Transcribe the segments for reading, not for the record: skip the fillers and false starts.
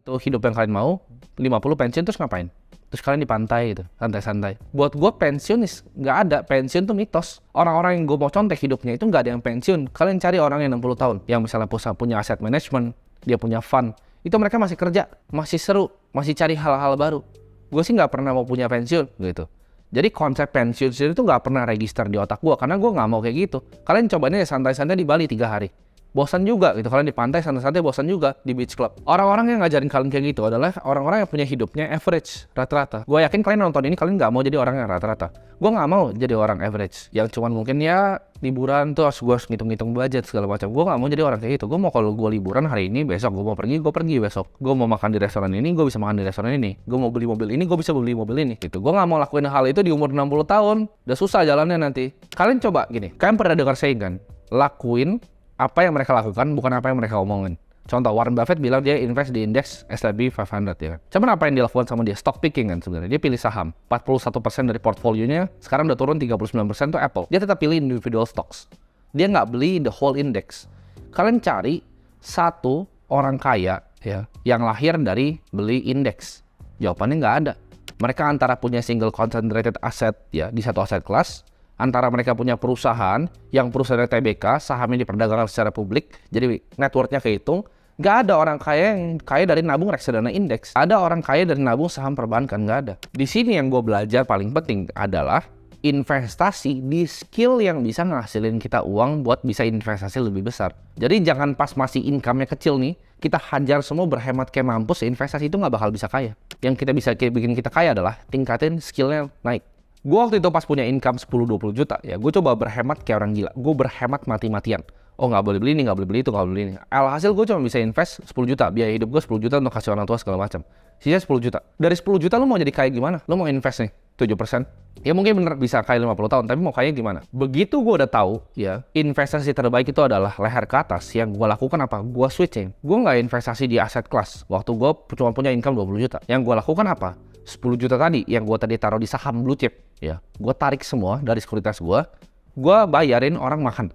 Tuh hidup yang kalian mau, 50 pensiun terus ngapain? Terus kalian di pantai gitu, santai-santai. Buat gue pensiun nggak ada, pensiun tuh mitos. Orang-orang yang gue mau contek hidupnya itu nggak ada yang pensiun. Kalian cari orang yang 60 tahun, yang misalnya punya aset management, dia punya fund, itu mereka masih kerja, masih seru, masih cari hal-hal baru. Gue sih nggak pernah mau punya pensiun gitu. Jadi konsep pensiun sendiri tuh nggak pernah register di otak gue, karena gue nggak mau kayak gitu. Kalian cobain aja santai-santai di Bali 3 hari. Bosan juga gitu, kalian di pantai santai-santai bosan juga di beach club. Orang-orang yang ngajarin kalian kayak gitu adalah orang-orang yang punya hidupnya average, rata-rata. Gue yakin kalian nonton ini, kalian nggak mau jadi orang yang rata-rata. Gue nggak mau jadi orang average, yang cuman mungkin ya liburan tuh gue harus ngitung-ngitung budget segala macam. Gue nggak mau jadi orang kayak gitu. Gue mau kalau gue liburan hari ini, besok gue mau pergi, gue pergi besok. Gue mau makan di restoran ini, gue bisa makan di restoran ini. Gue mau beli mobil ini, gue bisa beli mobil ini. Gitu. Gue nggak mau lakuin hal itu di umur 60 tahun. Udah susah jalannya nanti. Kalian coba gini, kalian pernah dengar saying kan? Lakuin apa yang mereka lakukan, bukan apa yang mereka omongin. Contoh, Warren Buffett bilang dia invest di indeks S&P 500 ya kan. Cuman apa yang dilakukan sama dia? Stock picking kan sebenarnya. Dia pilih saham. 41% dari portfolionya sekarang udah turun 39% tuh Apple. Dia tetap pilih individual stocks. Dia nggak beli the whole index. Kalian cari satu orang kaya ya yang lahir dari beli indeks. Jawabannya nggak ada. Mereka antara punya single concentrated asset ya di satu aset kelas, antara mereka punya perusahaan yang perusahaan TBK, sahamnya diperdagangkan secara publik, jadi net worth-nya kehitung. Nggak ada orang kaya yang kaya dari nabung reksadana indeks. Ada orang kaya dari nabung saham perbankan, nggak ada. Di sini yang gue belajar paling penting adalah investasi di skill yang bisa ngasilin kita uang buat bisa investasi lebih besar. Jadi jangan pas masih income-nya kecil nih, kita hajar semua berhemat kayak mampus, investasi itu nggak bakal bisa kaya. Yang kita bisa bikin kita kaya adalah tingkatin skillnya naik. Gue waktu itu pas punya income 10-20 juta, ya gue coba berhemat kayak orang gila. Gue berhemat mati-matian. Oh nggak boleh beli ini, nggak boleh beli itu, nggak boleh beli ini. Alhasil gue cuma bisa invest 10 juta. Biaya hidup gue 10 juta untuk kasih orang tua segala macam. Sisa 10 juta. Dari 10 juta lu mau jadi kaya gimana? Lu mau invest nih 7%. Ya mungkin bener bisa kaya 50 tahun, tapi mau kaya gimana? Begitu gue udah tahu ya, investasi terbaik itu adalah leher ke atas. Yang gue lakukan apa? Gue switching. Gue nggak investasi di aset kelas. Waktu gue cuma punya income 20 juta. Yang gue lakukan apa? 10 juta tadi yang gue tadi taruh di saham blue chip ya, gue tarik semua dari sekuritas gue bayarin orang makan.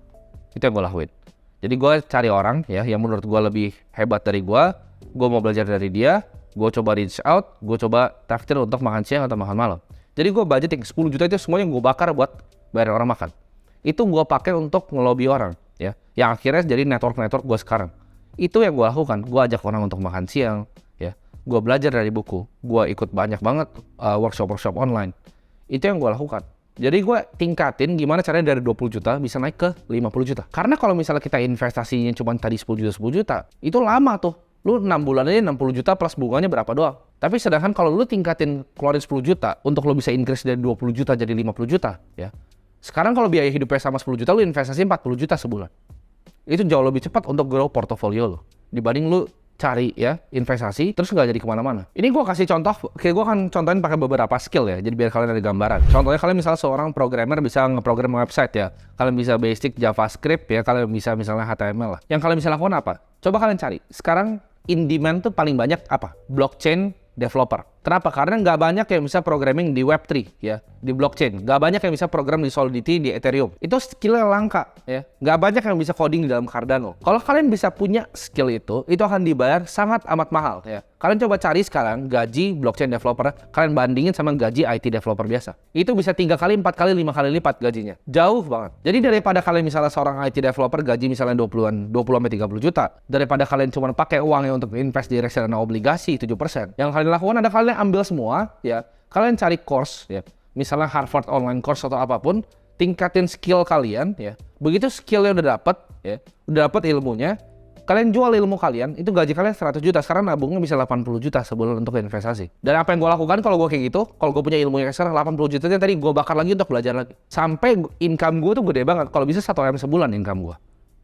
Itu yang gue lakuin. Jadi gue cari orang ya yang menurut gue lebih hebat dari gue mau belajar dari dia, gue coba reach out, gue coba traktir untuk makan siang atau makan malam. Jadi gue budgeting 10 juta itu semuanya gue bakar buat bayar orang makan. Itu gue pakai untuk ngelobi orang ya, yang akhirnya jadi network gue sekarang. Itu yang gue lakukan. Gue ajak orang untuk makan siang ya. Gue belajar dari buku, gue ikut banyak banget workshop online. Itu yang gue lakukan. Jadi gue tingkatin gimana caranya dari 20 juta bisa naik ke 50 juta. Karena kalau misalnya kita investasinya cuma tadi 10 juta, itu lama tuh. Lu 6 bulan aja 60 juta plus bunganya berapa doang. Tapi sedangkan kalau lu tingkatin keluarin 10 juta, untuk lu bisa increase dari 20 juta jadi 50 juta, ya. Sekarang kalau biaya hidupnya sama 10 juta, lu investasi 40 juta sebulan. Itu jauh lebih cepat untuk grow portofolio lu. Dibanding lu cari ya investasi terus nggak jadi kemana-mana. Ini gue kasih contoh, kayak gue kan contohin pakai beberapa skill ya, jadi biar kalian ada gambaran. Contohnya kalian misalnya seorang programmer bisa ngeprogram website ya, kalian bisa basic JavaScript ya, kalian bisa misalnya HTML lah. Yang kalian bisa lakukan apa? Coba kalian cari. Sekarang in demand tuh paling banyak apa? Blockchain developer. Kenapa? Karena nggak banyak yang bisa programming di Web3 ya, di blockchain. Nggak banyak yang bisa program di Solidity, di Ethereum. Itu skillnya langka ya. Nggak banyak yang bisa coding di dalam Cardano. Kalau kalian bisa punya skill itu akan dibayar sangat amat mahal ya. Kalian coba cari sekarang gaji blockchain developer, kalian bandingin sama gaji IT developer biasa. Itu bisa 3 kali, 4 kali, 5 kali lipat gajinya. Jauh banget. Jadi daripada kalian misalnya seorang IT developer gaji misalnya 20 sampai 30 juta, daripada kalian cuma pakai uangnya untuk invest di reksadana obligasi 7%. Yang kalian lakukan ada kalian ambil semua ya. Kalian cari course ya. Misalnya Harvard online course atau apapun, tingkatin skill kalian ya. Begitu skillnya udah dapet ya, udah dapet ilmunya, kalian jual ilmu kalian, itu gaji kalian 100 juta. Sekarang nabungnya bisa 80 juta sebulan untuk investasi. Dan apa yang gue lakukan kalau gue kayak gitu, kalau gue punya ilmu yang sekarang 80 juta tadi gue bakar lagi untuk belajar lagi. Sampai income gue tuh gede banget. Kalau bisa 1 M sebulan income gue.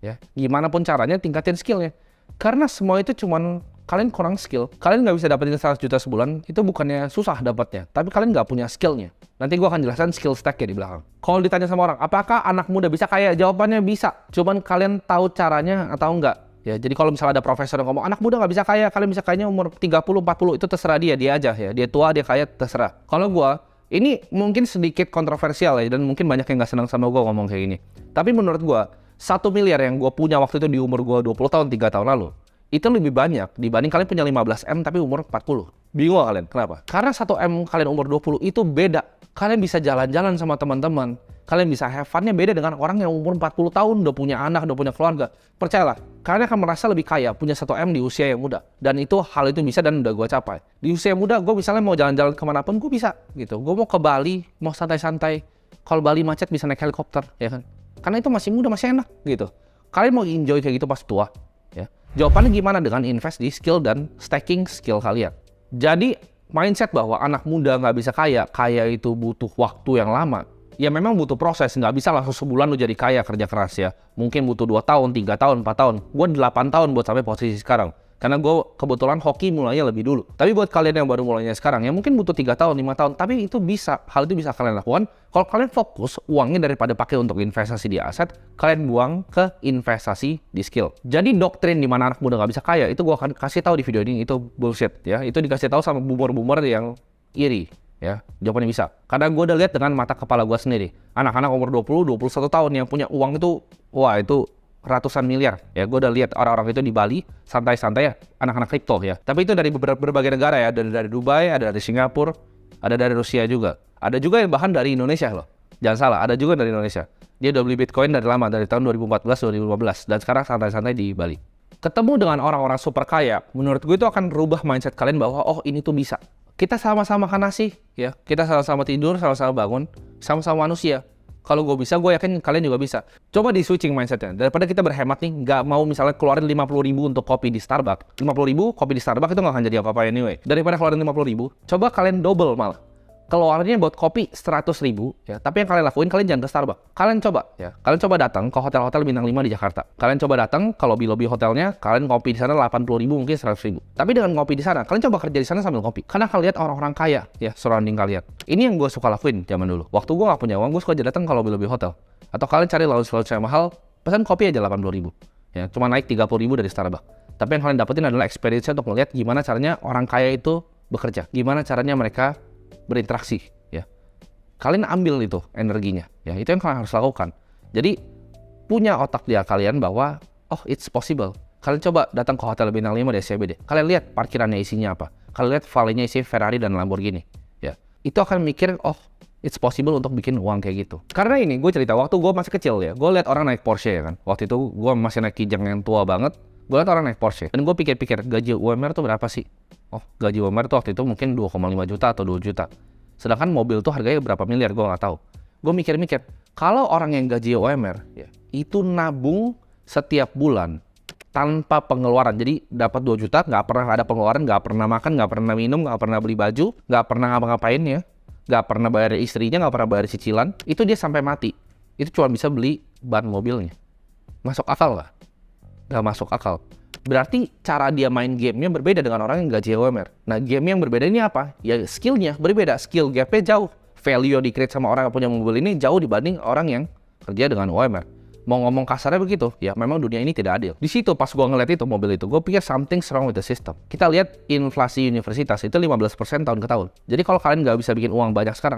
Ya, gimana pun caranya tingkatin skillnya. Karena semua itu cuman kalian kurang skill. Kalian nggak bisa dapetin 100 juta sebulan, itu bukannya susah dapatnya, tapi kalian nggak punya skillnya. Nanti gue akan jelaskan skill stack-nya di belakang. Kalau ditanya sama orang, apakah anak muda bisa kaya? Jawabannya bisa. Cuman kalian tahu caranya atau enggak. Ya, jadi kalau misalnya ada profesor yang ngomong, anak muda nggak bisa kaya, kalian bisa kayanya umur 30-40, itu terserah dia aja ya. Dia tua, dia kaya, terserah. Kalau gue, ini mungkin sedikit kontroversial ya, dan mungkin banyak yang nggak senang sama gue ngomong kayak gini. Tapi menurut gue, 1 miliar yang gue punya waktu itu di umur gue 20 tahun, 3 tahun lalu, itu lebih banyak dibanding kalian punya 15M tapi umur 40. Bingung gak kalian? Kenapa? Karena 1M kalian umur 20 itu beda. Kalian bisa jalan-jalan sama teman-teman. Kalian bisa have fun-nya beda dengan orang yang umur 40 tahun, udah punya anak, udah punya keluarga. Percayalah, kalian akan merasa lebih kaya punya 1M di usia yang muda. Dan hal itu bisa dan udah gue capai. Di usia muda, gue misalnya mau jalan-jalan kemanapun, gue bisa gitu. Gue mau ke Bali, mau santai-santai. Kalau Bali macet bisa naik helikopter, ya kan? Karena itu masih muda, masih enak gitu. Kalian mau enjoy kayak gitu pas tua, ya. Jawabannya gimana? Dengan invest di skill dan stacking skill kalian. Jadi mindset bahwa anak muda nggak bisa kaya itu butuh waktu yang lama. Ya memang butuh proses, nggak bisa langsung sebulan lu jadi kaya kerja keras ya. Mungkin butuh 2 tahun, 3 tahun, 4 tahun. Gue 8 tahun buat sampai posisi sekarang. Karena gue kebetulan hoki mulainya lebih dulu. Tapi buat kalian yang baru mulainya sekarang, ya mungkin butuh 3 tahun, 5 tahun. Tapi itu bisa, hal itu bisa kalian lakukan. Kalau kalian fokus uangnya daripada pakai untuk investasi di aset, kalian buang ke investasi di skill. Jadi doktrin di mana anak muda nggak bisa kaya, itu gue akan kasih tahu di video ini, itu bullshit ya. Itu dikasih tahu sama boomer-boomer yang iri. Ya, jawabannya bisa. Karena gue udah lihat dengan mata kepala gue sendiri. Anak-anak umur 20, 21 tahun yang punya uang itu, wah itu ratusan miliar. Ya, gue udah lihat orang-orang itu di Bali, santai-santai ya, anak-anak kripto ya. Tapi itu dari berbagai negara ya, dari Dubai, ada dari Singapura, ada dari Rusia juga. Ada juga yang bahkan dari Indonesia loh. Jangan salah, ada juga dari Indonesia. Dia udah beli Bitcoin dari lama, dari tahun 2014, 2015. Dan sekarang santai-santai di Bali. Ketemu dengan orang-orang super kaya, menurut gue itu akan rubah mindset kalian bahwa, oh ini tuh bisa. Kita sama-sama makan nasi, ya. Kita sama-sama tidur, sama-sama bangun, sama-sama manusia. Kalau gue bisa, gue yakin kalian juga bisa. Coba di switching mindsetnya. Daripada kita berhemat nih, nggak mau misalnya keluarin 50.000 untuk kopi di Starbucks. 50.000 kopi di Starbucks itu nggak akan jadi apa-apa anyway. Daripada keluarin 50.000, coba kalian double malah. Keluarnya buat kopi 100.000 ya, tapi yang kalian lakuin, kalian jangan ke Starbucks. Kalian coba ya, kalian coba datang ke hotel-hotel bintang 5 di Jakarta. Kalian coba datang ke lobby-lobby hotelnya, kalian kopi di sana 80.000 mungkin 100.000. Tapi dengan kopi di sana, kalian coba kerja di sana sambil kopi. Karena kalian lihat orang-orang kaya ya surrounding kalian. Ini yang gue suka lakuin zaman dulu. Waktu gue nggak punya uang, gue suka aja datang ke lobby-lobby hotel. Atau kalian cari lounge-lounge yang mahal, pesan kopi aja 80.000. Ya, cuma naik 30.000 dari Starbucks. Tapi yang kalian dapetin adalah experience untuk melihat gimana caranya orang kaya itu bekerja, gimana caranya mereka berinteraksi. Kalian ambil itu energinya, ya itu yang kalian harus lakukan. Jadi punya otak dia kalian bahwa oh it's possible. Kalian coba datang ke hotel bintang 5 di SCBD. Kalian lihat parkirannya isinya apa. Kalian lihat valenya isi Ferrari dan Lamborghini. Ya itu akan mikir oh it's possible untuk bikin uang kayak gitu. Karena ini gue cerita waktu gue masih kecil ya. Gue lihat orang naik Porsche ya kan. Waktu itu gue masih naik Kijang yang tua banget. Gue lihat orang naik Porsche dan gue pikir-pikir gaji UMR tuh berapa sih? Oh gaji UMR tuh waktu itu mungkin 2,5 juta atau 2 juta. Sedangkan mobil tuh harganya berapa miliar, gue nggak tahu. Gue mikir-mikir, kalau orang yang gaji UMR, ya, itu nabung setiap bulan tanpa pengeluaran. Jadi dapat 2 juta, nggak pernah ada pengeluaran, nggak pernah makan, nggak pernah minum, nggak pernah beli baju, nggak pernah ngapa-ngapain ya, nggak pernah bayar istrinya, nggak pernah bayar cicilan. Itu dia sampai mati. Itu cuma bisa beli ban mobilnya. Masuk akal nggak? Nggak masuk akal. Berarti cara dia main gamenya berbeda dengan orang yang gaji UMR. Nah, game yang berbeda ini apa? Ya skillnya berbeda. Skill gapnya jauh. Value yang di-create sama orang yang punya mobil ini jauh dibanding orang yang kerja dengan UMR. Mau ngomong kasarnya begitu, ya memang dunia ini tidak adil. Di situ pas gue ngeliat itu mobil itu, gue pikir something wrong with the system. Kita lihat inflasi universitas itu 15% tahun ke tahun. Jadi kalau kalian nggak bisa bikin uang banyak sekarang,